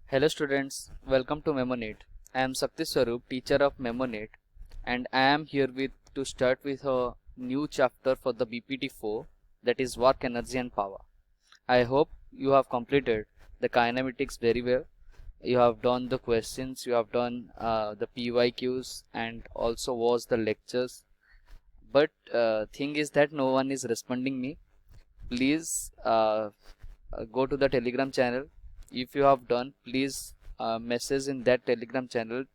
Hello students, welcome to MemoNet. I am Sakti Swarup, teacher of MemoNet, and I am here to start with a new chapter for the BPT4, that is Work, Energy and Power. I hope you have completed the kinematics very well. You have done the questions, you have done the PYQs and also watched the lectures. But thing is that no one is responding me. Please go to the Telegram channel. If you have done, please message in that Telegram channel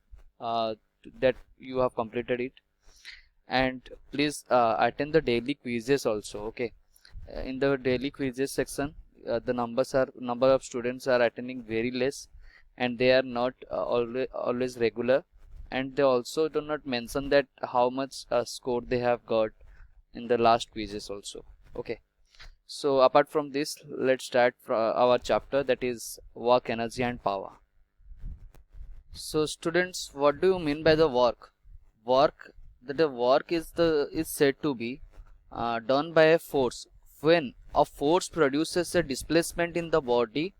that you have completed it, and please attend the daily quizzes also. Okay, in the daily quizzes section, the number of students are attending very less, and they are not always regular, and they also do not mention that how much score they have got in the last quizzes also. Okay. So apart from this, let's start our chapter, that is work, energy and power. So students, what do you mean by the work? The work is said to be done by a force. When a force produces a displacement in the body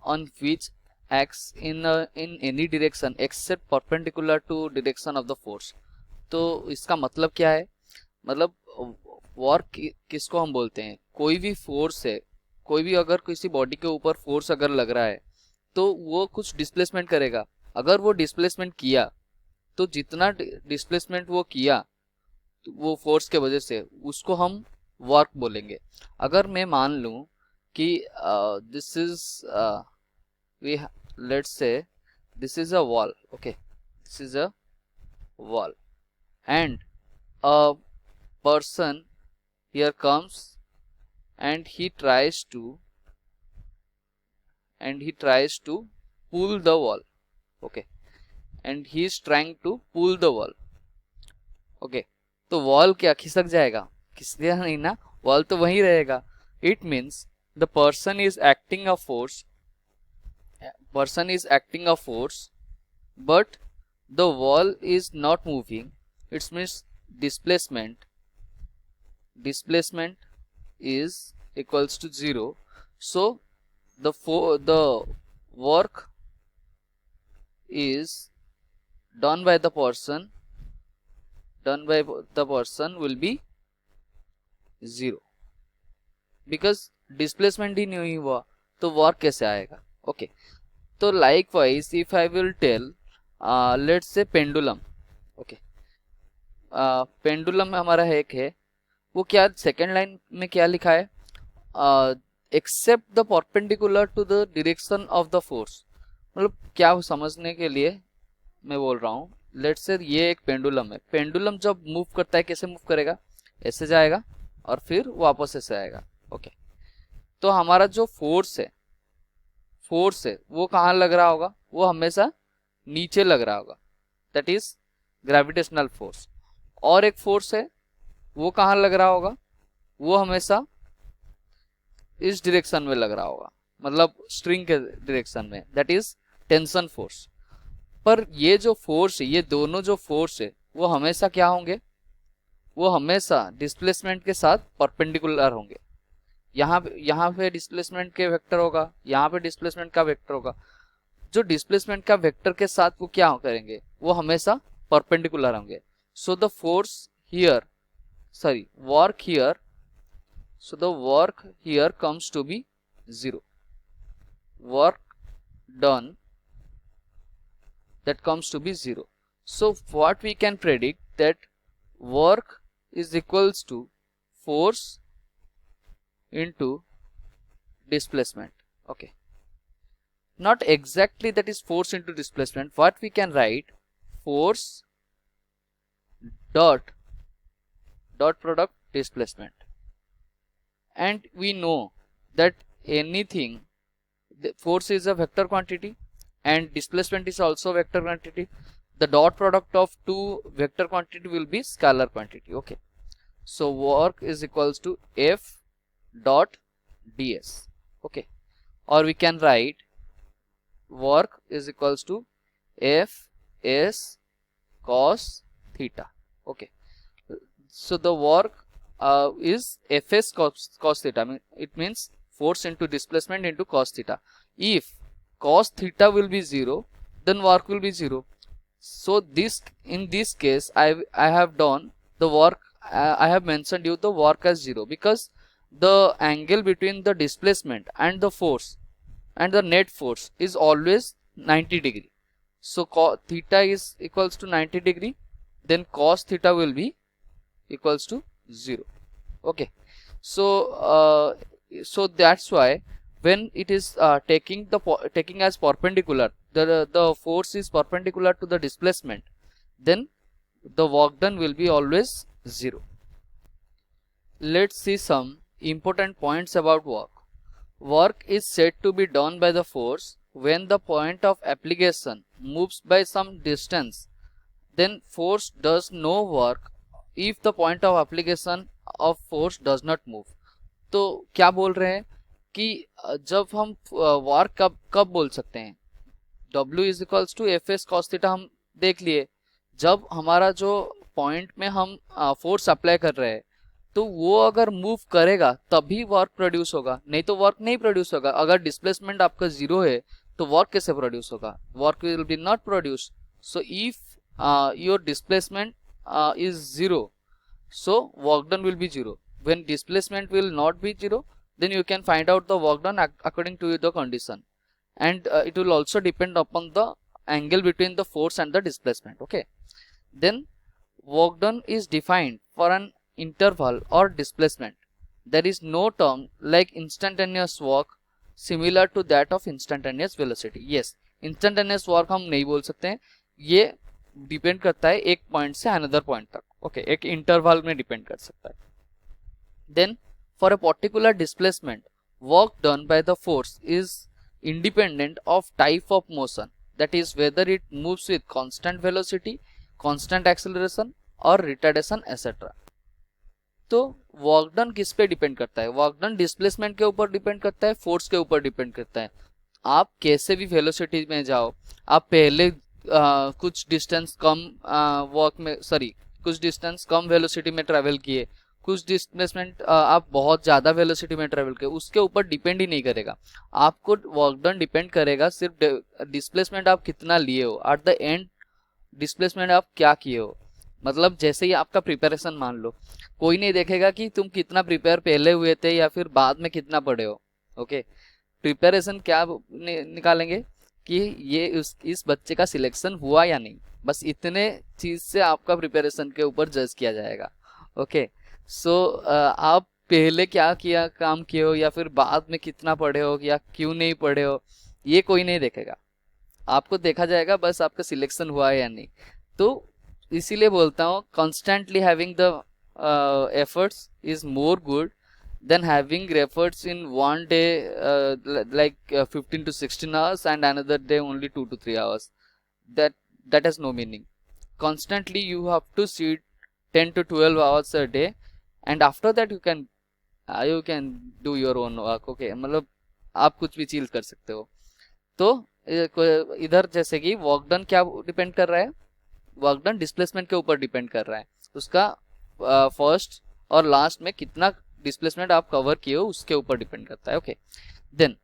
on which acts in any direction except perpendicular to direction of the force. तो इसका मतलब क्या है? मतलब work किसको हम बोलते हैं? कोई भी फोर्स है, कोई भी अगर किसी बॉडी के ऊपर फोर्स अगर लग रहा है तो वो कुछ डिस्प्लेसमेंट करेगा. अगर वो डिस्प्लेसमेंट किया तो जितना डिस्प्लेसमेंट वो किया तो वो फोर्स के वजह से उसको हम वर्क बोलेंगे. अगर मैं मान लूं कि this is we let's say this is a wall. Okay, this is a wall and a person here comes and he tries to pull the wall. Okay, and he is trying to pull the wall. Okay, तो wall क्या खिसक जाएगा? खिसकेगा नहीं ना, wall तो वहीं रहेगा. It means the person is acting a force, but the wall is not moving. It means displacement is equals to 0. So the work is done by the person will be 0, because displacement ही नहीं हुआ तो work कैसे आएगा? Okay, तो likewise if I will tell let's say pendulum. Okay, pendulum हमारा एक है, वो क्या सेकेंड लाइन में क्या लिखा है? Except the perpendicular to the direction of the force. मतलब क्या समझने के लिए मैं बोल रहा हूँ. लेट्स से ये एक पेंडुलम है. पेंडुलम जब मूव करता है कैसे मूव करेगा? ऐसे जाएगा और फिर वापस ऐसे आएगा. ओके, तो हमारा जो फोर्स है वो कहाँ लग रहा होगा? वो हमेशा नीचे लग रहा होगा, दैट इज ग्रेविटेशनल फोर्स. और एक फोर्स है, वो कहाँ लग रहा होगा? वो हमेशा इस डायरेक्शन में लग रहा होगा, मतलब स्ट्रिंग के डायरेक्शन में, दैट इज टेंशन फोर्स. पर ये जो फोर्स है, ये दोनों जो फोर्स है वो हमेशा क्या होंगे? वो हमेशा डिस्प्लेसमेंट के साथ परपेंडिकुलर होंगे. यहाँ पे डिस्प्लेसमेंट के वेक्टर होगा, यहाँ पे डिस्प्लेसमेंट का वेक्टर होगा. जो डिस्प्लेसमेंट का वेक्टर के साथ वो क्या करेंगे? वो हमेशा परपेंडिकुलर होंगे. So the work here comes to be 0. Work done, that comes to be 0. So what we can predict, that work is equals to force into displacement. Okay, not exactly that is force into displacement. What we can write, force dot product displacement. And we know that anything, the force is a vector quantity and displacement is also vector quantity. The dot product of two vector quantity will be scalar quantity. Okay, so work is equals to F dot ds. Okay, or we can write work is equals to F s cos theta. Okay, so the work is Fs cos theta. I mean, it means force into displacement into cos theta. If cos theta will be 0, then work will be 0. So in this case I have done the work, I have mentioned you the work as 0, because the angle between the displacement and the force and the net force is always 90 degree. So theta is equals to 90 degree, then cos theta will be equals to 0. Okay, so so that's why when it is taking as perpendicular, the force is perpendicular to the displacement, then the work done will be always 0. Let's see some important points about work. Work is said to be done by the force when the point of application moves by some distance. Then force does no work if the point of application of force does not move. तो क्या बोल रहे हैं कि जब हम work कब बोल सकते हैं, W is equals to F S cos theta हम देख लिए, जब हमारा जो पॉइंट में हम फोर्स अप्लाई कर रहे हैं तो वो अगर मूव करेगा तभी वर्क प्रोड्यूस होगा, नहीं तो वर्क नहीं प्रोड्यूस होगा. अगर डिस्प्लेसमेंट आपका 0 है तो वर्क कैसे प्रोड्यूस होगा, work will be not produce. So if your displacement is 0, so work done will be 0. When displacement will not be 0, then you can find out the work done according to the condition, and it will also depend upon the angle between the force and the displacement. Okay, then work done is defined for an interval or displacement. There is no term like instantaneous work similar to that of instantaneous velocity. Yes, instantaneous work हम नहीं बोल सकते हैं, ये depend करता है एक point से अनदर पॉइंट तक. ओके, एक इंटरवल में डिपेंड कर सकता है. Then for a particular displacement work done by the force is independent of type of motion, that is whether it moves with constant velocity, constant acceleration और retardation etcetera. तो work done किस पे depend करता है, work done displacement के ऊपर depend करता है, फोर्स के ऊपर डिपेंड करता है. आप कैसे भी वेलोसिटी में जाओ, आप पहले कुछ डिस्टेंस कम वर्क में कुछ डिस्टेंस कम वेलोसिटी में ट्रैवल किए, कुछ डिस्प्लेसमेंट आप बहुत ज़्यादा वेलोसिटी में ट्रैवल किए, उसके ऊपर डिपेंड ही नहीं करेगा. आपको वर्क डन डिपेंड करेगा सिर्फ डिस्प्लेसमेंट आप कितना लिए हो, एट द एंड डिस्प्लेसमेंट आप क्या किए हो. मतलब जैसे ही आपका प्रिपरेशन मान लो, कोई नहीं देखेगा कि तुम कितना प्रिपेयर पहले हुए थे या फिर बाद में कितना पढ़े हो. ओके, प्रिपरेशन क्या निकालेंगे कि ये इस बच्चे का सिलेक्शन हुआ या नहीं, बस इतने चीज से आपका प्रिपरेशन के ऊपर जज किया जाएगा. ओके, सो आप पहले क्या किया काम किए हो या फिर बाद में कितना पढ़े हो या क्यों नहीं पढ़े हो, ये कोई नहीं देखेगा. आपको देखा जाएगा बस आपका सिलेक्शन हुआ है या नहीं. तो इसीलिए बोलता हूँ constantly having the efforts is more good than having efforts in one day like 15 to 16 hours and another day only 2 to 3 hours. That has no meaning. Constantly you have to sit 10 to 12 hours a day, and after that you can do your own work. Okay, मतलब आप कुछ भी चीज कर सकते हो. तो इधर जैसे कि वर्क डन क्या डिपेंड कर रहा है, वर्क डन डिस्प्लेसमेंट के ऊपर डिपेंड कर रहा है, उसका फर्स्ट और लास्ट में कितना डिस्प्लेसमेंट आप कवर किए हो उसके ऊपर डिपेंड करता है. Okay, then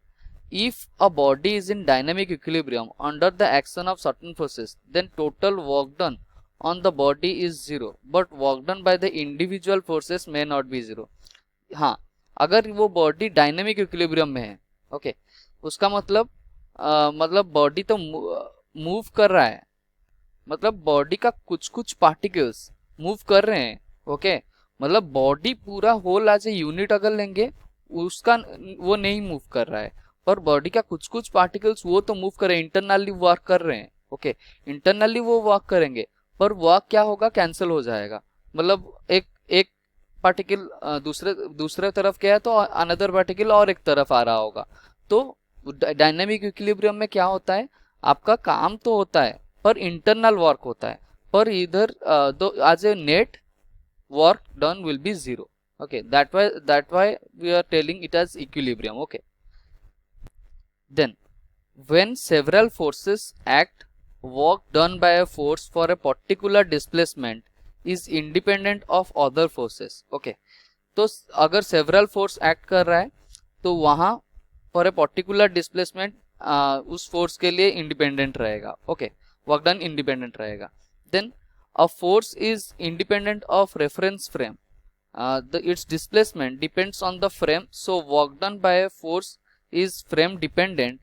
if a body is in dynamic equilibrium under the action of certain forces, then total work done on the body is 0, but work done by the individual forces may not be 0. हाँ, अगर वो body dynamic equilibrium में है, okay, उसका मतलब body तो move कर रहा है, मतलब बॉडी का कुछ पार्टिकल्स मूव कर रहे हैं. ओके, मतलब बॉडी पूरा होल एज ए यूनिट अगर लेंगे उसका वो नहीं मूव कर रहा है, पर बॉडी का कुछ पार्टिकल्स वो तो मूव कर रहे हैं, इंटरनली वर्क कर रहे हैं. ओके, इंटरनली वो वर्क करेंगे पर वर्क क्या होगा, कैंसिल हो जाएगा. मतलब एक पार्टिकल दूसरे तरफ गया तो अनदर पार्टिकल और एक तरफ आ रहा होगा. तो डायनामिक इक्विलिब्रियम में क्या होता है, आपका काम तो होता है पर इंटरनल वर्क होता है, पर इधर as a net work done will be 0. Okay, that why we are telling it as equilibrium. Okay, then when several forces act, work done by a force for a particular displacement is independent of other forces. Okay, तो अगर several force act कर रहा है तो वहाँ for a particular displacement उस force के लिए इंडिपेंडेंट रहेगा. ओके, वर्क डन इंडिपेंडेंट रहेगा. Then a force is independent of reference frame. Its displacement depends on the frame, so work done by a force is frame dependent.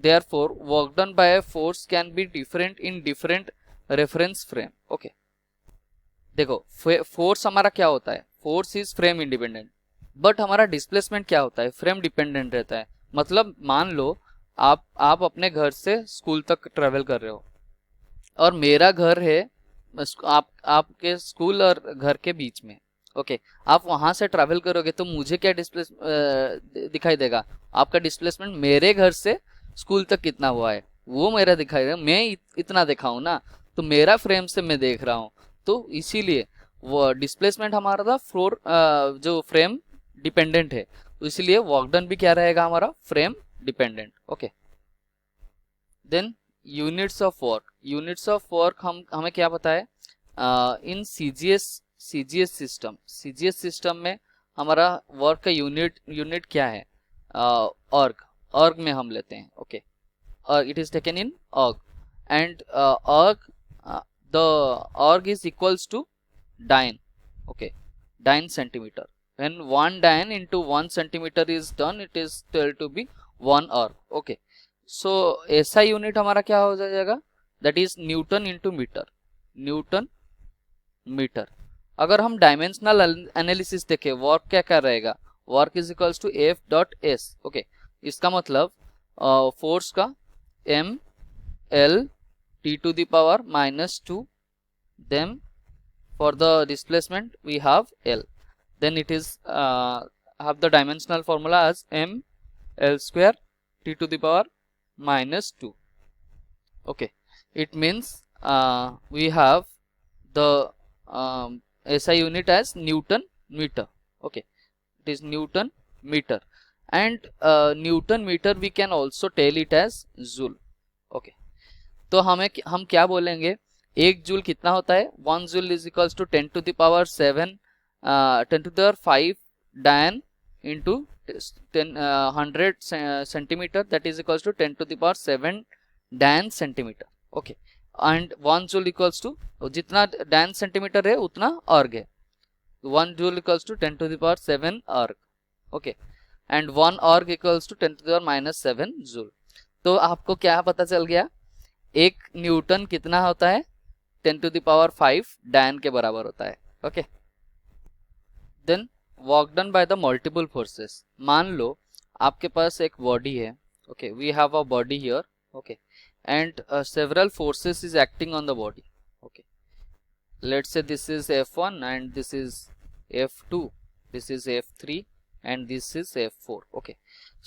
Therefore work done by a force can be different in different reference frame. Okay, देखो force हमारा क्या होता है, force is frame independent, but हमारा displacement क्या होता है, frame dependent रहता है. मतलब मान लो आप अपने घर से स्कूल तक ट्रेवल कर रहे हो और मेरा घर है आपके स्कूल और घर के बीच में. ओके, आप वहां से ट्रैवल करोगे तो मुझे क्या दिखाई देगा, आपका डिस्प्लेसमेंट मेरे घर से स्कूल तक कितना हुआ है वो मेरा दिखाई देगा. मैं इतना देखा हूं ना, तो मेरा फ्रेम से मैं देख रहा हूँ, तो इसीलिए वो डिस्प्लेसमेंट हमारा था जो फ्रेम डिपेंडेंट है, तो इसीलिए वर्क डन भी क्या रहेगा हमारा, frame dependent. Okay, then units of work हमें क्या पता है, इन सीजीएस सिस्टम में हमारा वर्क का यूनिट क्या है, अर्ग में हम लेते हैं. Okay, it is taken in erg, and the erg is equals to dyne. Okay, dyne centimetre. when 1 dyne into 1 centimeter is done, it is told to be 1 अर्ग. ओके, सो ऐसा यूनिट हमारा क्या हो जाएगा, that is newton into metre. Newton metre. अगर हम dimensional analysis देखें, work क्या क्या रहेगा, work is equals to F dot S. Okay, इसका मतलब फोर्स का M L T to the power -2, then for the displacement we have L, then it is have the dimensional formula as m l square t to the power -2. Okay, it means we have the SI unit as Newton meter. Okay, it is Newton meter, and Newton meter we can also tell it as joule. Okay, तो हम क्या बोलेंगे, एक joule कितना होता है, 1 joule is equals to 10 to the power 7 10 to the power 5 डायन into 100 centimeter, that is equals to 10 to the power 7 dyne centimetre. Okay, and 1 joule equals to जितना डायन सेंटीमीटर है उतना अर्ग है, 1 joule equals to 10 to the power 7 अर्ग. Okay, and 1 erg equals to 10 to the power -7 joule. तो आपको क्या पता चल गया, एक न्यूटन कितना होता है, 10 to the power 5 डायन के बराबर होता है. Okay, then work done by the multiple forces. मान लो आपके पास एक बॉडी है. Okay, we have a body here. Okay, and several forces is acting on the body. Okay, let's say this is F1 and this is F2, this is F3 and this is F4. Okay,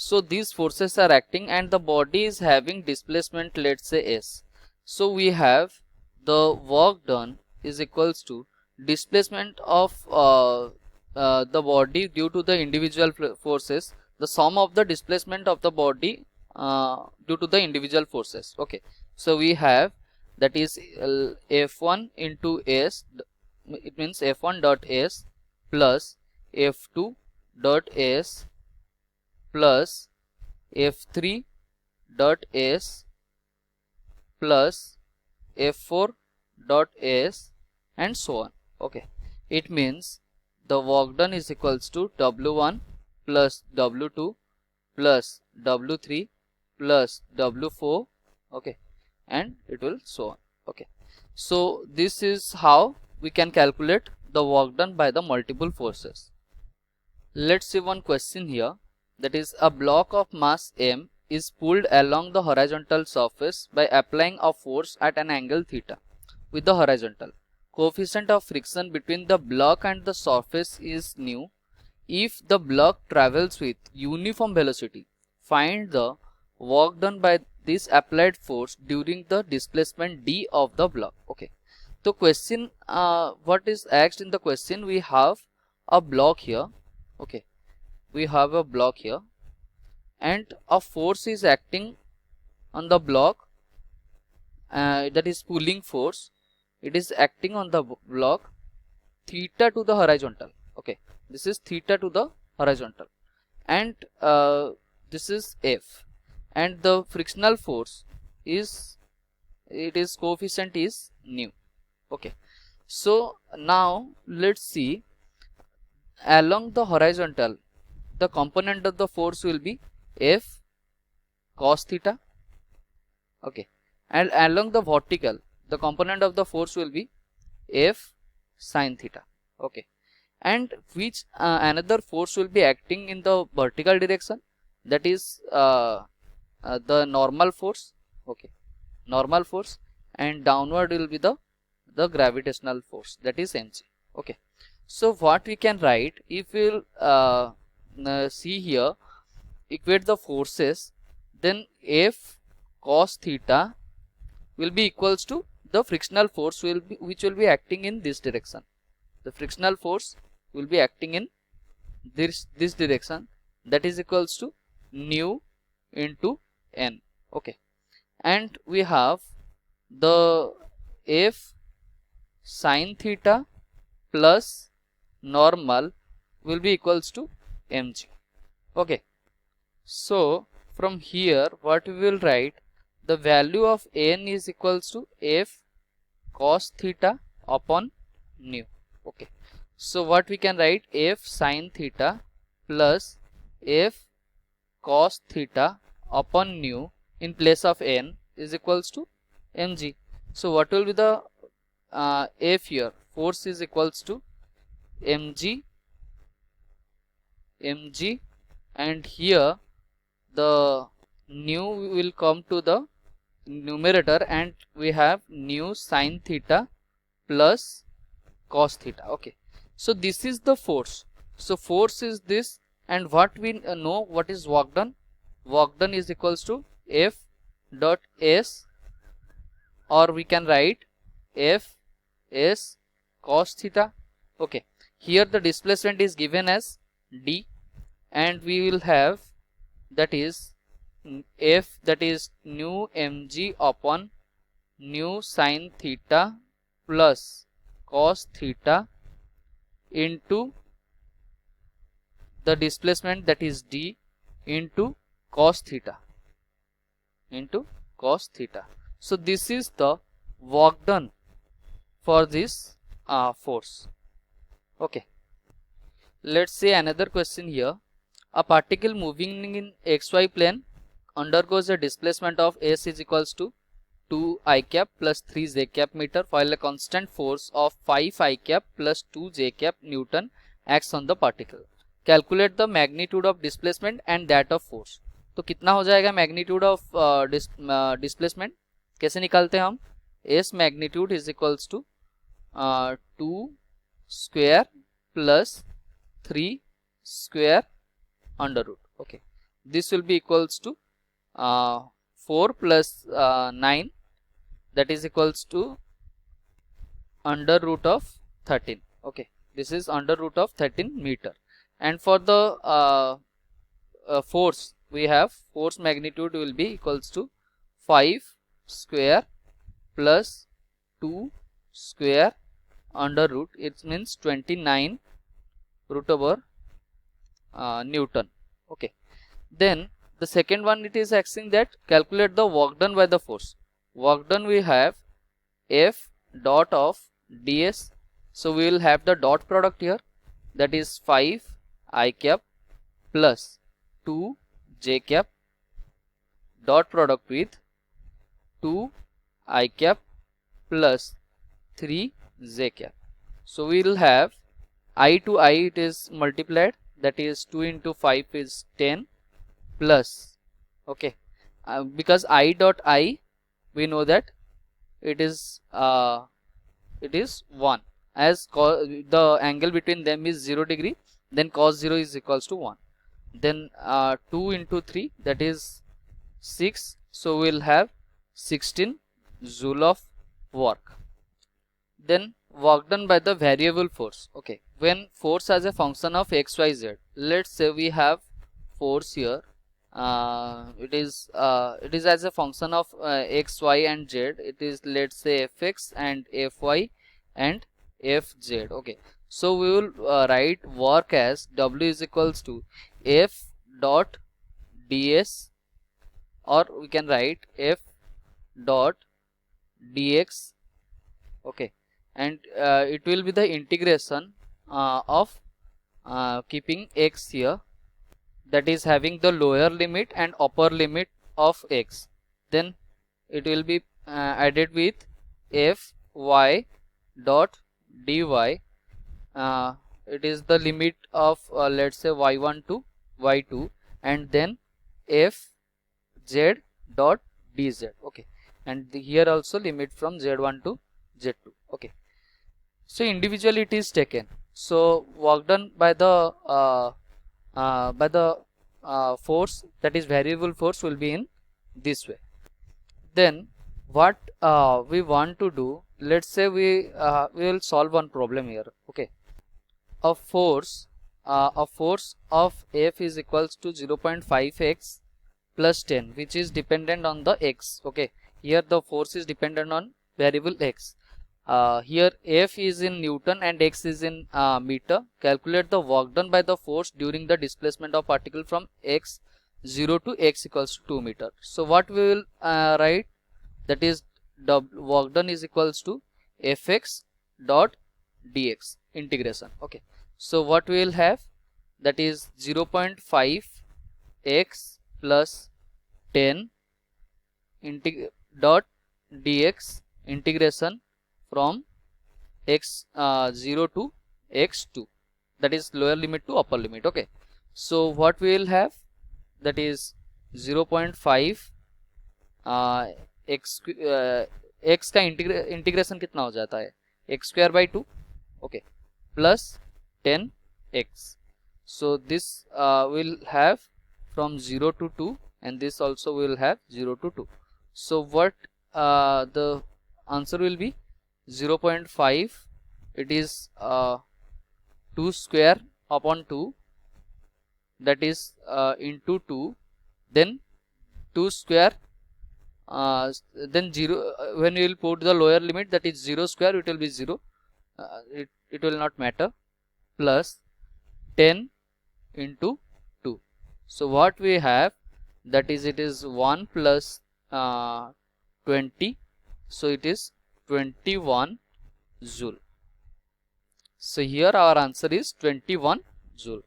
so these forces are acting and the body is having displacement, let's say S. So we have the work done is equals to displacement of the body due to the individual forces, the sum of the displacement of the body due to the individual forces. Okay, so we have that is F1 into S, it means F1 dot S plus F2 dot S plus F3 dot S plus F4 dot S and so on. Okay, it means the work done is equals to W1 plus W2 plus W3 plus W4. Okay, and it will so on. Okay, so this is how we can calculate the work done by the multiple forces. Let's see one question here, that is a block of mass m is pulled along the horizontal surface by applying a force at an angle theta with the horizontal. Coefficient of friction between the block and the surface is nu. If the block travels with uniform velocity, find the work done by this applied force during the displacement d of the block. Okay, so question what is asked in the question, we have a block here. Okay, we have a block here and a force is acting on the block, that is pulling force. It is acting on the block theta to the horizontal. Okay, this is theta to the horizontal, and this is F, and the frictional force is, its coefficient is nu. Okay, so now let's see, along the horizontal the component of the force will be F cos theta. Okay, and along the vertical the component of the force will be F sin theta. Okay, and which another force will be acting in the vertical direction, that is the normal force. Okay, normal force, and downward will be the gravitational force, that is mg. Okay, so what we can write, if we'll see here, equate the forces, then F cos theta will be equals to the frictional force which will be acting in this direction. The frictional force will be acting in this direction, that is equals to nu into n. Okay, and we have the F sin theta plus normal will be equals to mg. Okay, so from here what we will write, the value of n is equals to F cos theta upon nu. Okay, so what we can write, F sin theta plus F cos theta upon nu in place of n is equals to mg. So what will be the F here? Force is equals to mg, and here the nu will come to the numerator, and we have nu sin theta plus cos theta. Okay, so this is the force. So force is this, and what we know, what is work done? Work done is equals to F dot S, or we can write F S cos theta. Okay, here the displacement is given as d, and we will have, that is F, that is nu mg upon nu sin theta plus cos theta into the displacement, that is d, into cos theta, So this is the work done for this force. Okay, let's say another question here. A particle moving in xy plane undergoes a displacement of s is equals to 2 I cap plus 3 j cap meter, while a constant force of 5 I cap plus 2 j cap Newton acts on the particle. Calculate the magnitude of displacement and that of force. तो कितना हो जाएगा magnitude of displacement? कैसे निकालते हैं हम? S magnitude is equals to 2 square plus 3 square under root. Okay, this will be equals to 4 plus 9, that is equals to under root of 13. Okay, this is under root of 13 meter. And for the force, we have force magnitude will be equals to 5 square plus 2 square under root, it means 29 root over Newton. Okay, then the second one, it is asking that calculate the work done by the force. Work done, we have F dot of ds, so we will have the dot product here, that is 5 I cap plus 2 j cap dot product with 2 I cap plus 3 j cap. So we will have I to I, it is multiplied, that is 2 into 5 is 10 plus, okay, because I dot I, we know that it is 1, as the angle between them is 0 degree, then cos 0 is equals to 1. Then 2 into 3, that is 6, so we will have 16 joule of work. Then work done by the variable force. Okay, when force as a function of x, y, z, let's say we have force here, it is as a function of x, y and z, it is, let's say, fx and fy and fz. Okay, so we will write work as W is equals to F dot ds or we can write f dot dx, okay, and it will be the integration of keeping x here, that is having the lower limit and upper limit of x. Then it will be added with f y dot dy, it is the limit of let's say y1 to y2, and then f z dot dz, okay, and here also limit from z1 to z2, okay. So individually it is taken, so work done by the force, that is variable force, will be in this way. Then what we want to do, let's say we will solve one problem here, okay. A force of F is equals to 0.5x plus 10, which is dependent on the x, okay. Here the force is dependent on variable x. Here F is in Newton and x is in meter. Calculate the work done by the force during the displacement of particle from x0 to x equals to 2 meter. So what we will write, that is the work done is equals to fx dot dx integration, okay. So what we will have, that is 0.5 x plus 10 dot dx integration from x0 to x2, that is lower limit to upper limit, okay. So what we will have, that is 0.5 x का integration कितना हो जाता है, x square by 2, okay, plus 10x. So this will have from 0 to 2, and this also will have 0 to 2. So what the answer will be, 0.5, it is 2 square upon 2, that is into 2, then 2 square, then 0, when you will put the lower limit, that is 0 square, it will be 0, it will not matter, plus 10 into 2. So what we have, that is, it is 1 plus 20, so it is 21 joule. So here our answer is 21 joule.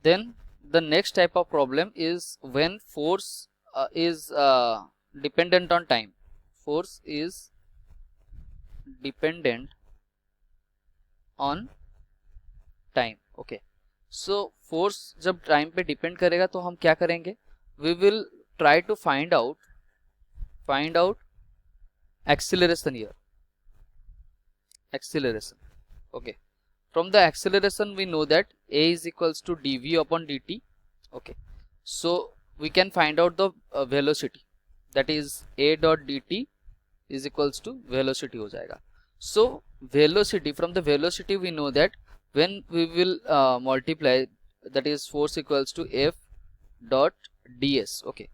Then the next type of problem is when force is dependent on time. Force is dependent on time, okay. So force जब time पे depend करेगा तो हम क्या करेंगे, we will try to find out acceleration here, acceleration, okay. From the acceleration we know that a is equals to dv upon dt, okay. So we can find out the velocity, that is a dot dt is equals to velocity हो जाएगा. So velocity, from the velocity we know that when we will multiply, that is force equals to f dot ds, okay.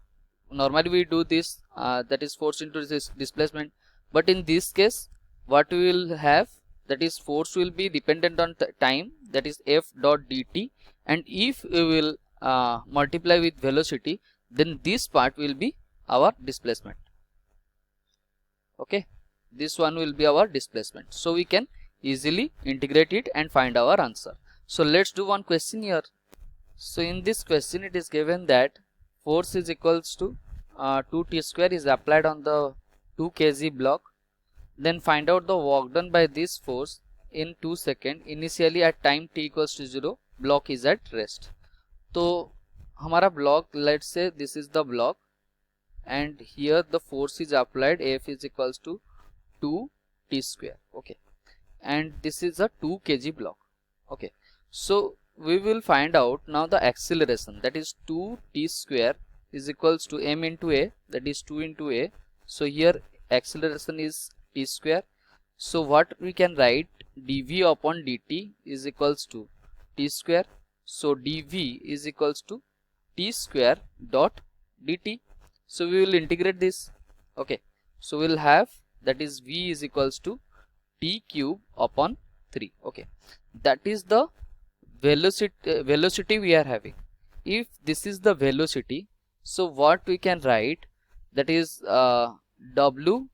Normally we do this, that is force into this displacement, but in this case what we will have, that is force will be dependent on time, that is f dot dt, and if we will multiply with velocity, then this part will be our displacement, okay. This one will be our displacement, so we can easily integrate it and find our answer. So let's do one question here. So in this question it is given that force is equals to 2t square is applied on the 2 kg block, then find out the work done by this force in 2 seconds initially at time t equals to 0, block is at rest. तो हमारा block, let's say this is the block, and here the force is applied, F is equals to 2t square, okay, and this is a 2 kg block, okay. So we will find out now the acceleration, that is 2t square is equals to m into a, that is 2 into a. So here acceleration is t square. So what we can write, dv upon dt is equals to t square. So dv is equals to t square dot dt. So we will integrate this, okay. So we will have, that is v is equals to t cube upon 3, okay. That is the velocity we are having. If this is the velocity, So what we can write, that is W,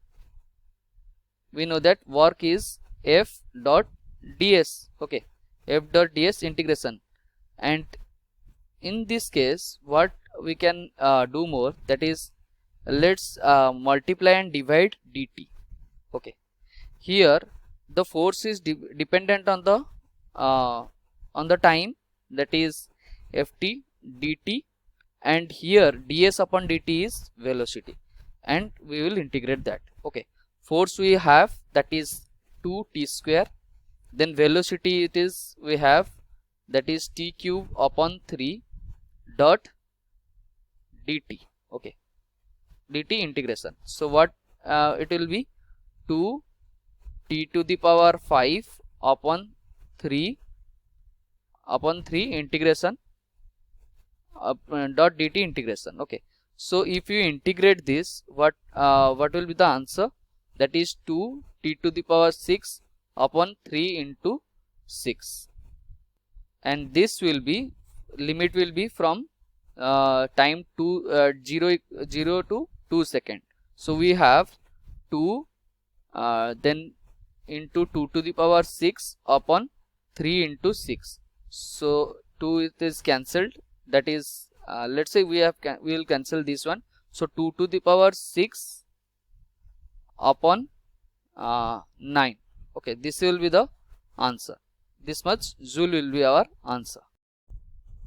we know that work is F dot ds. Okay, F dot ds integration, and in this case what we can do more, that is let's multiply and divide dt. Okay, here the force is dependent on the time, that is ft dt, and here ds upon dt is velocity, and we will integrate that. Okay, force we have, that is 2t square, then velocity it is we have, that is t cube upon 3 dot dt. Okay, dt integration. So what it will be, 2 t to the power 5 upon 3 integration dot dt integration. Okay, so if you integrate this, what will be the answer, that is 2 t to the power 6 upon 3 into 6, and this will be, limit will be from time to 0 to 2 second. So we have 2 then into 2 to the power 6 upon 3 into 6. So 2 it is cancelled, that is let's say we will cancel this one. So 2 to the power 6 upon 9. Okay, this will be the answer. This much joule will be our answer.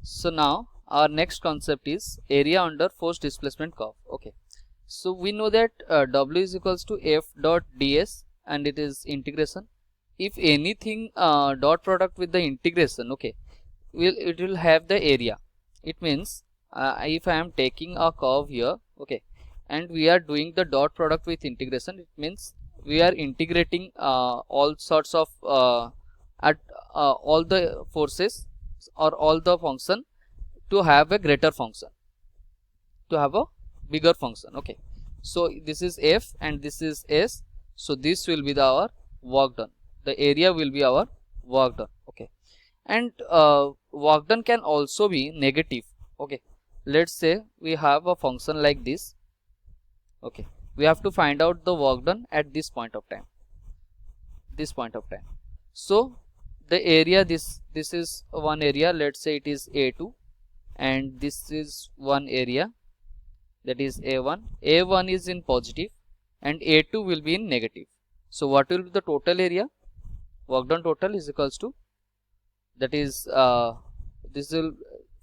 So now our next concept is area under force displacement curve. Okay, so we know that W is equals to F dot ds, and it is integration. If anything dot product with the integration, okay, it will have the area. It means if I am taking a curve here, okay, and we are doing the dot product with integration, it means we are integrating all sorts of all the forces or all the function to have a greater function, to have a bigger function. Okay, so this is F and this is S, so this will be our work done, the area will be our work done. Okay, and work done can also be negative. Okay, let's say we have a function like this. Okay, we have to find out the work done at this point of time, so the area, this is one area, let's say it is A2, and this is one area, that is A1. A1 is in positive and A2 will be in negative. So what will be the total area? Work done total is equals to, that is this will,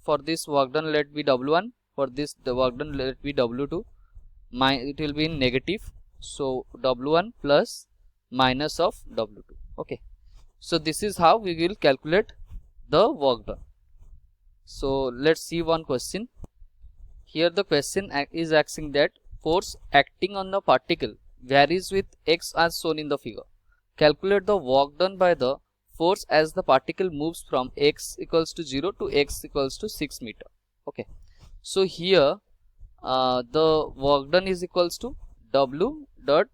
for this work done let be W1, for this the work done let be W2, it will be in negative, so W1 plus minus of W2. Okay, so this is how we will calculate the work done. So let's see one question. Here the question is asking that force acting on the particle varies with x as shown in the figure. Calculate the work done by the force as the particle moves from x equals to 0 to x equals to 6 meter. Okay, so here the work done is equals to W dot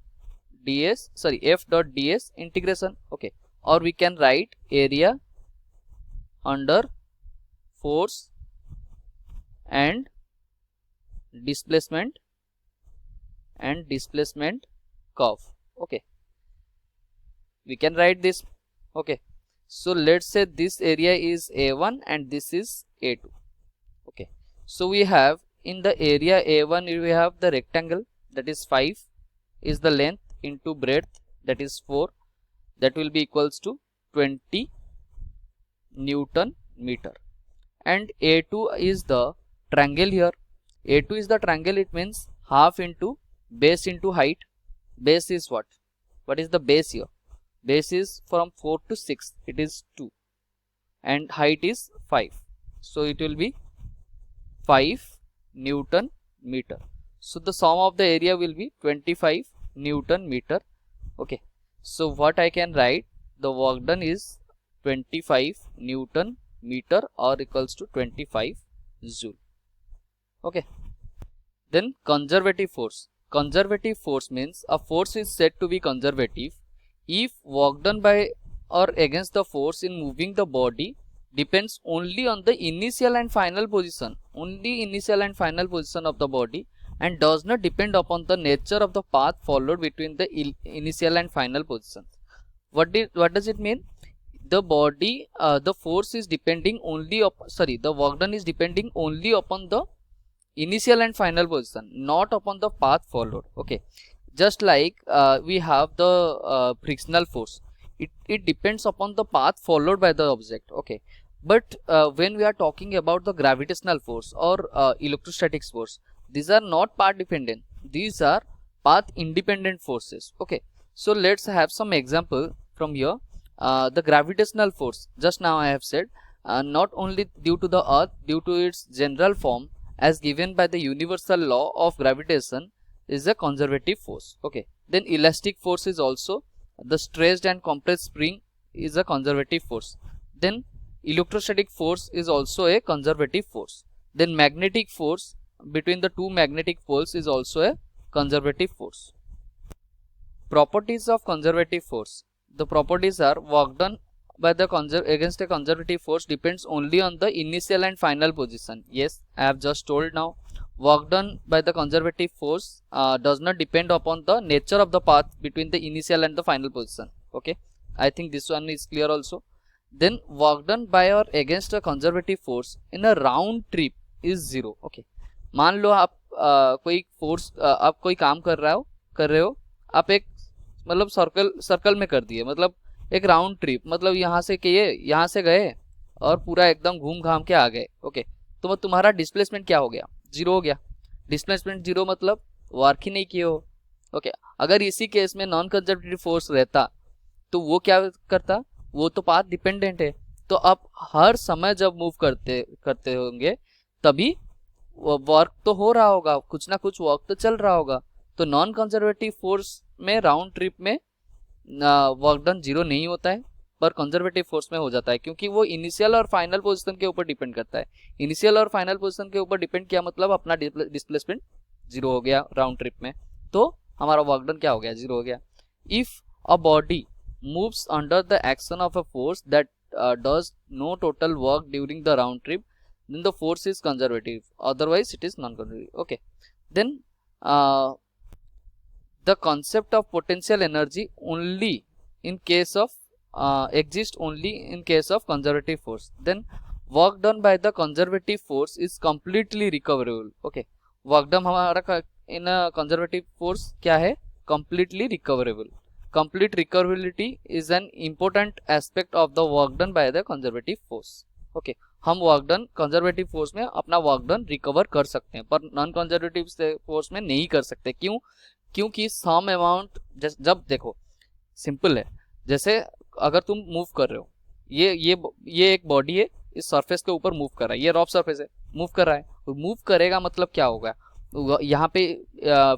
ds, sorry, F dot ds integration. Okay, or we can write area under force and displacement curve. Okay, we can write this. Okay, so let's say this area is A1 and this is A2. Okay, so we have in the area A1 we have the rectangle, that is 5 is the length into breadth, that is 4, that will be equals to 20 Newton meter, and A2 is the triangle here. A2 is the triangle, it means half into base into height. Base is what is the base here? Base is from 4 to 6, it is 2, and height is 5, so it will be 5 Newton meter. So the sum of the area will be 25 Newton meter. Okay, so what I can write, the work done is 25 Newton meter or equals to 25 joule. Okay, then conservative force. Conservative force means a force is said to be conservative if work done by or against the force in moving the body depends only on the initial and final position, of the body, and does not depend upon the nature of the path followed between the initial and final positions. What does it mean? The body, the force is depending only the work done is depending only upon the initial and final position, not upon the path followed. Okay, just like we have the frictional force, it depends upon the path followed by the object. Okay, but when we are talking about the gravitational force or electrostatic force, these are not path dependent, these are path independent forces. Okay, so let's have some example from here. The gravitational force, just now I have said, not only due to the earth, due to its general form as given by the universal law of gravitation, is a conservative force. Okay, then elastic force is also, the stressed and compressed spring is a conservative force. Then electrostatic force is also a conservative force. Then magnetic force between the two magnetic poles is also a conservative force. Properties of conservative force. The properties are: work done by the against a conservative force depends only on the initial and final position. Yes, I have just told now. Work done by the conservative force does not depend upon the nature of the path between the initial and the final position. Okay, I think this one is clear also. Then work done by or against a conservative force in a round trip is zero. Okay, मान लो आप कोई force, आप कोई काम कर रहे हो, आप एक मतलब सर्कल में कर दिए, मतलब एक राउंड ट्रिप, मतलब यहाँ से किए, यहाँ से गए और पूरा एकदम घूम घाम के आ गए। ओके, तो तुम्हारा डिस्प्लेसमेंट क्या हो गया? जीरो हो गया। डिस्प्लेसमेंट जीरो मतलब वर्क ही नहीं किए हो। ओके, अगर इसी केस में नॉन कंजर्वेटिव फोर्स रहता तो वो क्या करता? वो तो पाथ डिपेंडेंट है, तो आप हर समय जब मूव करते होंगे तभी वर्क तो हो रहा होगा, कुछ ना कुछ वर्क तो चल रहा होगा। तो नॉन कंजर्वेटिव फोर्स में राउंड ट्रिप में वर्क डन जीरो नहीं होता है, पर कंजर्वेटिव फोर्स में हो जाता है, क्योंकि वो इनिशियल और फाइनल पोजीशन के ऊपर डिपेंड करता है। इनिशियल और फाइनल पोजीशन के ऊपर डिपेंड किया मतलब अपना डिस्प्लेसमेंट जीरो हो गया राउंड ट्रिप में, तो हमारा वर्क डन क्या हो गया? जीरो हो गया। If a body moves under the action of a force that does no total work during the round trip, then the force is conservative, otherwise it is non-conservative. Okay, then the concept of potential energy only in case of exists only in case of conservative force. Then work done by the conservative force is completely recoverable. Okay, work done हमारा in a conservative force क्या है? Completely recoverable. Complete recoverability is an important aspect of the work done by the conservative force. Okay, हम work done conservative force में अपना work done recover कर सकते हैं, पर नॉन कंजर्वेटिव फोर्स में नहीं कर सकते। क्यों? क्योंकि सम अमाउंट, जब देखो सिंपल है, जैसे अगर तुम मूव कर रहे हो, ये एक बॉडी है, इस सरफेस के ऊपर मूव कर रहा है, ये रॉफ सरफेस है, मूव कर रहा है, और मूव करेगा मतलब क्या होगा? यहाँ पे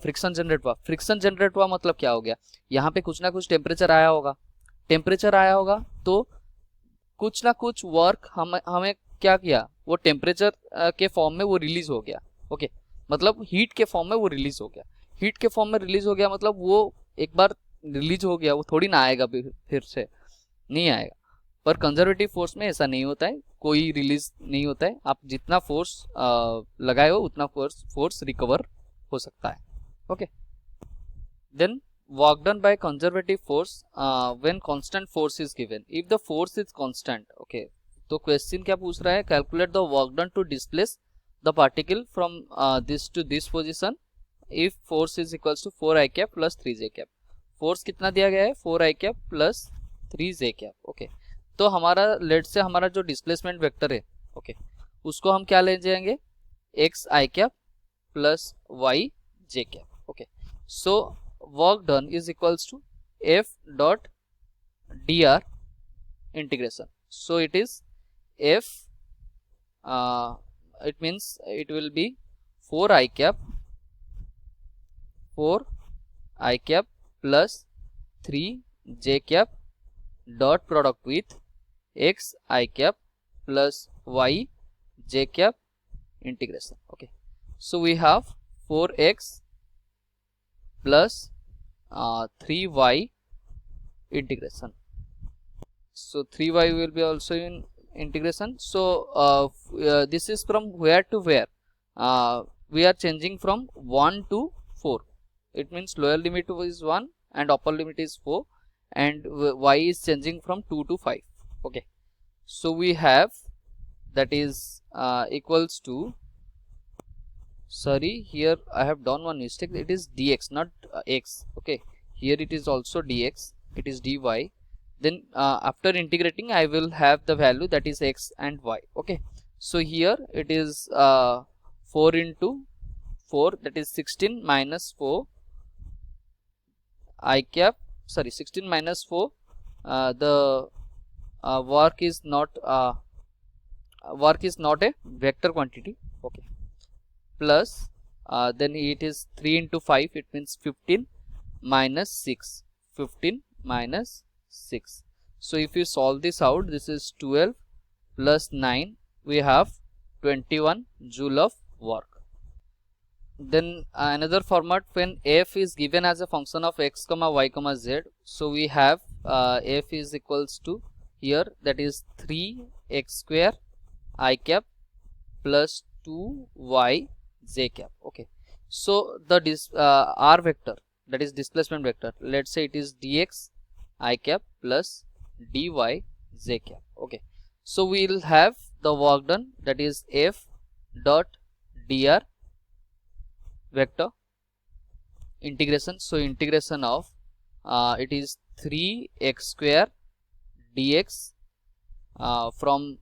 फ्रिक्शन जनरेट हुआ मतलब क्या हो गया? यहाँ पे कुछ ना कुछ टेम्परेचर आया होगा, तो कुछ ना कुछ वर्क हमें क्या किया? वो टेम्परेचर के फॉर्म में वो रिलीज हो गया। ओके, मतलब हीट के फॉर्म में वो रिलीज हो गया। हीट के फॉर्म में रिलीज हो गया मतलब वो एक बार रिलीज हो गया, वो थोड़ी ना आएगा, फिर से नहीं आएगा। पर कंजर्वेटिव फोर्स में ऐसा नहीं होता है, कोई रिलीज नहीं होता है। आप जितना फोर्स लगाए हो उतना फोर्स रिकवर हो सकता है। Okay, then work done by conservative force when constant force is given. If the force is constant, okay, तो क्वेश्चन क्या पूछ रहा है? Calculate the work done to displace the particle from this to this position if force is equals to 4i cap plus 3j cap. Force कितना दिया गया है? 4i cap plus 3j cap. Okay, तो हमारा लेट से हमारा जो displacement vector है, ओके, उसको हम क्या ले जाएंगे? xi cap plus yj cap. Okay, so work done is equals to f dot dr integration. So it is f, it means it will be 4i cap plus 3j cap dot product with xi cap plus yj cap integration. Okay, so we have 4x plus 3y integration. So 3y will be also in integration. So this is from where to where? We are changing from 1 to 4. It means lower limit is 1 and upper limit is 4, and y is changing from 2 to 5. Okay, so we have that is equals to, sorry, here I have done one mistake. It is dx, not x. Okay, here it is also dx, it is dy. Then after integrating I will have the value that is x and y. Okay, so here it is 4 into 4, that is 16 minus 4 I cap, sorry, 16 minus 4, the work is not a vector quantity. Okay, plus then it is 3 into 5, it means 15 minus 6, 15 minus 6. So if you solve this out, this is 12 plus 9, we have 21 joule of work. Then another format, when f is given as a function of x comma y comma z, so we have f is equals to, here that is 3x square I cap plus 2y j cap. Okay, so the r vector, that is displacement vector, let's say it is dx I cap plus dy j cap. Okay, so we will have the work done, that is f dot dr vector integration. So integration of it is 3x square dx from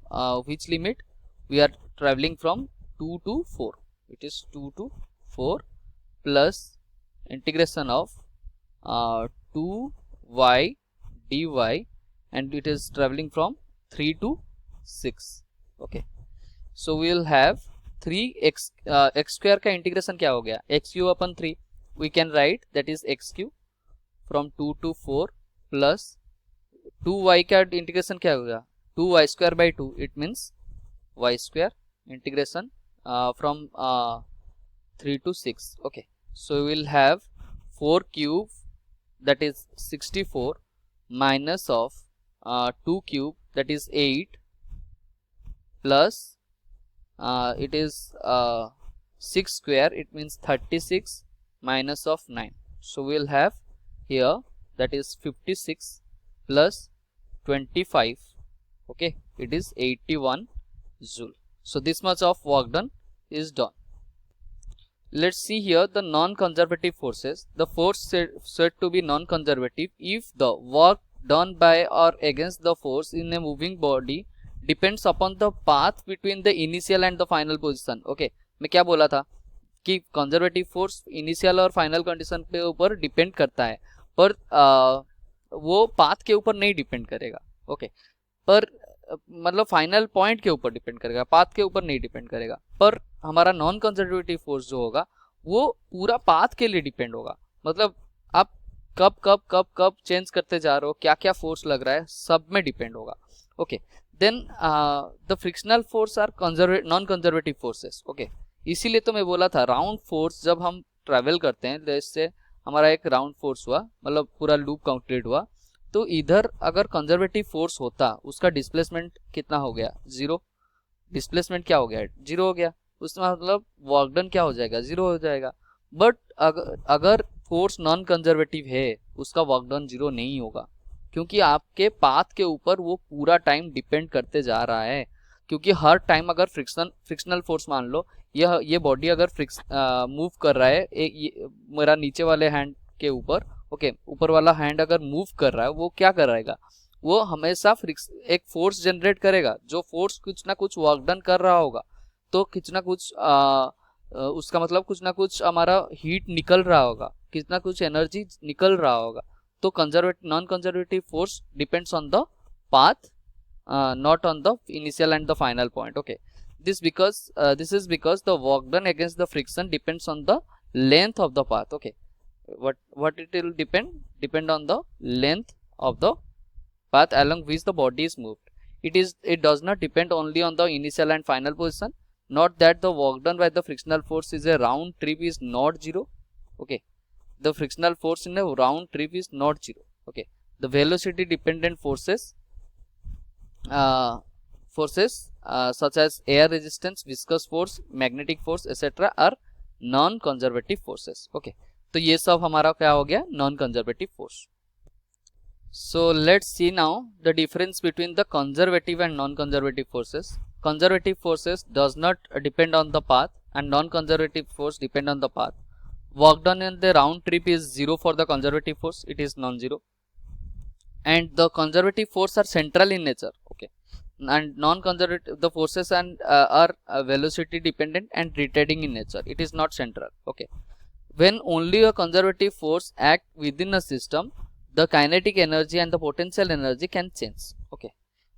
which limit we are traveling from 2 to 4, it is 2 to 4, plus integration of 2y dy, and it is traveling from 3 to 6. Okay, so we will have 3x x square का integration क्या हो गया, x Q upon 3, we can write that is x Q from 2 to 4 plus 2y का integration क्या हो गया, 2y square by 2, it means y square integration from 3 to 6. Okay, so we will have 4 cube, that is 64, minus of 2 cube, that is 8, plus it is 6 square, it means 36, minus of 9. So we will have here that is 56 plus 25. Okay, it is 81 joule. So this much of work done is done. Let's see here the non-conservative forces. The force said to be non-conservative if the work done by or against the force in a moving body depends upon the path between the initial and the final position. Okay, मैं क्या बोला था कि conservative force initial और final condition पे ऊपर depend करता है, पर वो पाथ के ऊपर नहीं डिपेंड करेगा. ओके, पर मतलब फाइनल पॉइंट के ऊपर डिपेंड करेगा, पाथ के ऊपर नहीं डिपेंड करेगा. पर हमारा नॉन कंजर्वेटिव फोर्स जो होगा वो पूरा पाथ के लिए डिपेंड होगा. मतलब आप कब कब कब कब चेंज करते जा रहे हो, क्या क्या फोर्स लग रहा है, सब में डिपेंड होगा. Okay, then the frictional force are non conservative forces. Okay, इसीलिए तो मैं बोला था राउंड फोर्स जब हम ट्रैवल करते हैं, जैसे हमारा एक राउंड फोर्स हुआ, मतलब पूरा लूप कंप्लीट हुआ, तो इधर अगर कंजर्वेटिव फोर्स होता उसका डिस्प्लेसमेंट कितना हो गया, 0. डिस्प्लेसमेंट क्या हो गया, 0 हो गया. उसमें मतलब वर्क डन क्या हो जाएगा, 0 हो जाएगा. बट अगर फोर्स नॉन कंजर्वेटिव है उसका वर्क डन 0 नहीं होगा, क्योंकि आपके पाथ के ऊपर वो पूरा टाइम डिपेंड करते जा रहा है. क्योंकि हर टाइम अगर फ्रिक्शनल फोर्स मान लो, ये बॉडी अगर मूव कर रहा है मेरा नीचे वाले हैंड के ऊपर, ओके, ऊपर वाला हैंड अगर मूव कर रहा है, वो क्या करेगा, वो हमेशा एक फोर्स जनरेट करेगा. जो फोर्स कुछ ना कुछ वर्क डन कर रहा होगा, तो कुछ ना कुछ उसका मतलब कुछ ना कुछ हमारा हीट निकल रहा होगा, कितना कुछ एनर्जी निकल रहा होगा. तो non conservative force depends on the path, not on the initial and the final point. Okay, this is because the work done against the friction depends on the length of the path. Okay, what it will depend on the length of the path along which the body is moved. It does not depend only on the initial and final position. Not that the work done by the frictional force is a round trip is not 0. Okay, the frictional force in a round trip is not 0. Okay, the velocity dependent forces forces such as air resistance, viscous force, magnetic force etc. are non conservative forces. Okay, तो ये सब हमारा क्या हो गया, non conservative force. So let's see now the difference between the conservative and non conservative forces. Conservative forces does not depend on the path and non conservative force depend on the path. Work done in the round trip is 0 for the conservative force, it is non-zero, and the conservative force are central in nature. Okay, and non-conservative the forces and are velocity dependent and retarding in nature, it is not central. Okay, when only a conservative force act within a system, the kinetic energy and the potential energy can change. Okay,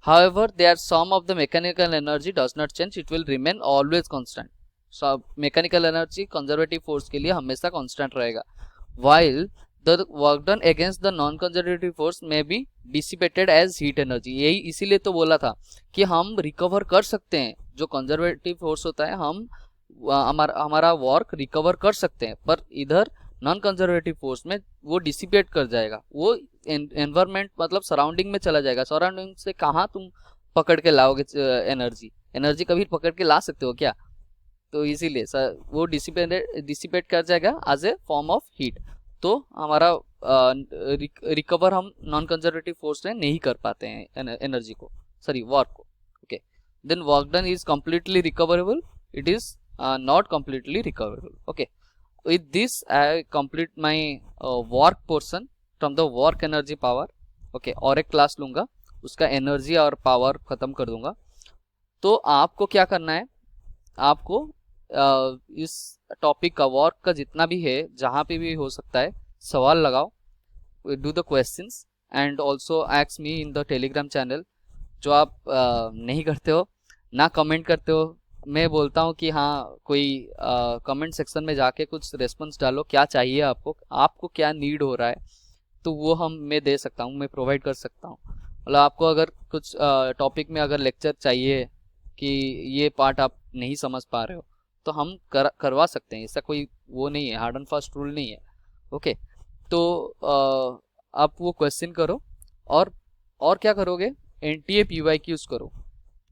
however there some of the mechanical energy does not change, it will remain always constant. So mechanical energy conservative force के लिए हमेशा constant रहेगा, while the work done against the non conservative force may be dissipated as heat energy. यही इसीलिए तो बोला था कि हम रिकवर कर सकते हैं, जो कंजर्वेटिव फोर्स होता है हम हमारा वर्क रिकवर कर सकते हैं, पर इधर नॉन कंजर्वेटिव फोर्स में वो डिसिपेट कर जाएगा, वो एनवायरमेंट मतलब सराउंडिंग में चला जाएगा. सराउंडिंग से कहाँ तुम पकड़ के लाओगे एनर्जी कभी पकड़ के ला सकते हो क्या? तो इसीलिए वो डिसिपेट कर जाएगा as a form of heat. तो हमारा रिकवर हम नॉन कंजर्वेटिव फोर्स में नहीं कर पाते हैं एनर्जी को, सॉरी वर्क को. Okay, then work done is completely recoverable, it is not completely recoverable. Okay, with this I complete my work portion from the work energy power. Okay, और एक class लूंगा, उसका एनर्जी और power खत्म कर दूंगा. तो आपको क्या करना है, आपको इस टॉपिक का वर्क का जितना भी है, जहाँ पे भी हो सकता है सवाल लगाओ, do the questions and also ask me in the Telegram channel. जो आप नहीं करते हो ना कमेंट करते हो, मैं बोलता हूँ कि हाँ कोई कमेंट सेक्शन में जाके कुछ रेस्पॉन्स डालो, क्या चाहिए आपको क्या नीड हो रहा है, तो वो मैं दे सकता हूँ, मैं प्रोवाइड कर सकता हूँ. मतलब आपको अगर कुछ टॉपिक में अगर लेक्चर चाहिए कि ये पार्ट आप नहीं समझ पा रहे हो, तो हम करवा सकते हैं, ऐसा कोई वो नहीं है, हार्ड एंड फास्ट रूल नहीं है. ओके, तो आप वो क्वेश्चन करो, और क्या करोगे, एनटीए पीवाईक्यूज करो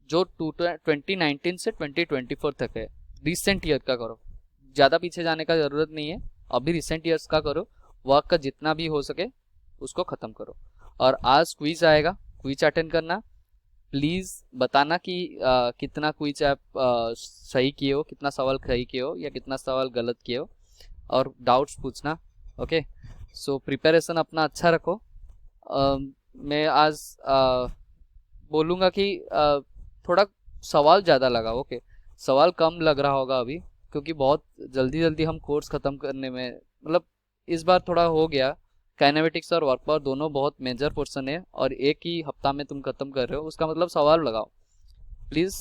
जो 2019 से 2024 तक है, रिसेंट ईयर का करो, ज़्यादा पीछे जाने का ज़रूरत नहीं है, अभी रिसेंट ईयर्स का करो, वर्क का जितना भी हो सके उसको ख़त्म करो. और आज क्विज आएगा, क्विज अटेंड करना, प्लीज़ बताना कि कितना क्विज आप सही किए हो, कितना सवाल सही किए हो या कितना सवाल गलत किए हो, और डाउट्स पूछना. ओके, सो प्रिपरेशन अपना अच्छा रखो. मैं आज बोलूँगा कि थोड़ा सवाल ज़्यादा लगा. ओके, सवाल कम लग रहा होगा अभी, क्योंकि बहुत जल्दी हम कोर्स ख़त्म करने में, मतलब इस बार थोड़ा हो गया. काइनेमेटिक्स और वर्क पावर दोनों बहुत मेजर पोर्शन है, और एक ही हफ्ता में तुम खत्म कर रहे हो, उसका मतलब सवाल लगाओ. Please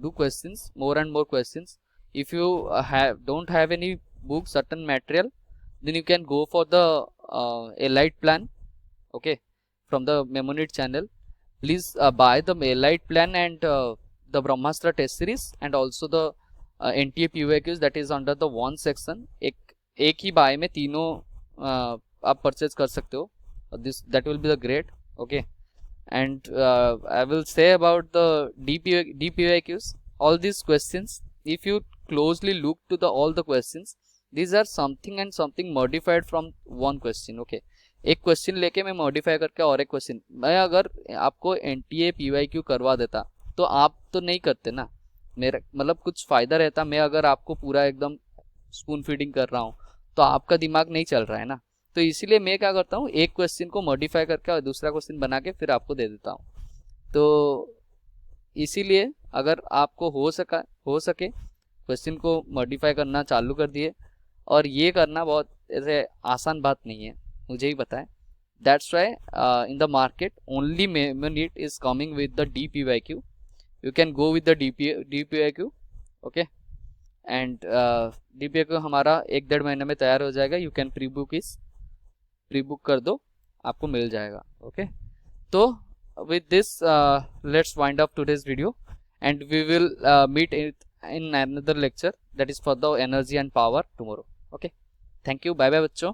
do questions, more and more questions. If you don't have any book certain material, then you can go for the Elite plan, okay, from the Memonit channel. Please buy the Elite plan and the Brahmastra test series, and also the NTA PYQs that is under the one section. एक ही bye में तीनों आप purchase कर सकते हो. This that will be the great. Okay, and I will say about the DPYQs. All these questions, if you closely look to all the questions, these are something and something modified from one question. Okay, एक question लेके मैं modify करके और एक question, मैं अगर आपको NTA PYQ करवा देता तो आप तो नहीं करते ना, मेरा मतलब कुछ फ़ायदा रहता. मैं अगर आपको पूरा एकदम स्पून फीडिंग कर रहा हूँ तो आपका दिमाग नहीं चल रहा है ना. तो इसीलिए मैं क्या करता हूँ, एक क्वेश्चन को मॉडिफाई करके और दूसरा क्वेश्चन बना के फिर आपको दे देता हूँ. तो इसीलिए अगर आपको हो सके क्वेश्चन को मॉडिफाई करना चालू कर दिए, और ये करना बहुत ऐसे आसान बात नहीं है, मुझे ही पता है. That's why in the market only Memonit is coming with the DPYQ. You can go with the DPYQ. Okay, and DPYQ हमारा 1-1.5 महीने में तैयार हो जाएगा. यू कैन प्री बुक कर दो, आपको मिल जाएगा. ओके, तो with this let's wind up today's video, and we will meet in another lecture that is for the energy and power tomorrow. Okay, thank you, bye bye बच्चों.